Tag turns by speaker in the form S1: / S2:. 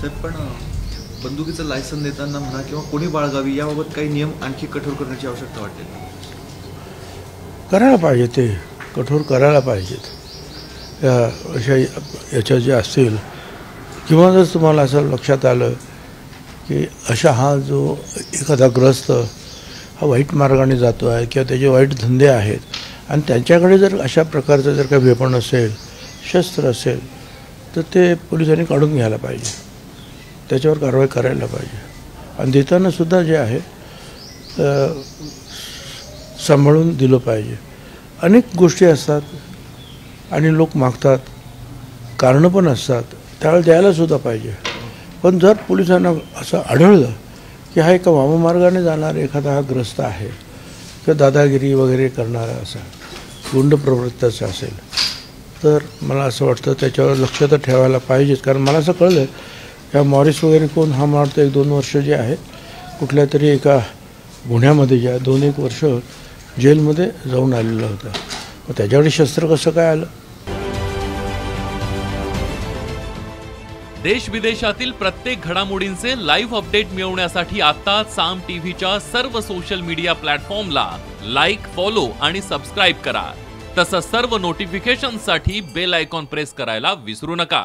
S1: साहेब पण बंदुकीचं लायसन देताना म्हणा किंवा कोणी बाळगावी याबाबत काही नियम आणखी कठोर करण्याची आवश्यकता वाटते का?
S2: करायला पाहिजे, ते कठोर करायला पाहिजेत. अशा याच्या जे असतील किंवा जर तुम्हाला असं लक्षात आलं की हा जो एखादा ग्रस्त हा वाईट मार्गाने जातो आहे किंवा त्याचे वाईट धंदे आहेत आणि त्यांच्याकडे जर अशा प्रकारचं जर काही वेपण असेल, शस्त्र असेल, तर ते पोलिसांनी काढून घ्यायला पाहिजे, त्याच्यावर कारवाई करायला पाहिजे. आणि देतानासुद्धा जे आहे सांभाळून दिलं पाहिजे. अनेक गोष्टी असतात आणि लोक मागतात, कारणं पण असतात, त्यावेळेला द्यायलासुद्धा पाहिजे. पण जर पोलिसांना असं आढळलं की हा एका वाममार्गाने जाणारा एखादा हा ग्रस्त आहे किंवा दादागिरी वगैरे करणारा असा गुंड प्रवृत्तीचा असेल, तर मला असं वाटतं त्याच्यावर लक्ष तर ठेवायला पाहिजेच. कारण मला असं कळलं की मॉरिस वगैरे कोण हा मला वाटतं 1-2 वर्ष जे आहे कुठल्या तरी एका गुन्ह्यामध्ये जे 2-1 वर्ष जेलमध्ये जाऊन आलेला होता. मग त्याच्याकडे शस्त्र कसं काय आलं?
S3: देश विदेशातील प्रत्येक घडामोडींचे लाईव्ह अपडेट मिळवण्यासाठी आता साम टीव्हीच्या सर्व सोशल मीडिया प्लॅटफॉर्मला लाईक, फॉलो आणि सबस्क्राईब करा. तसंच सर्व नोटिफिकेशनसाठी बेल आयकॉन प्रेस करायला विसरू नका.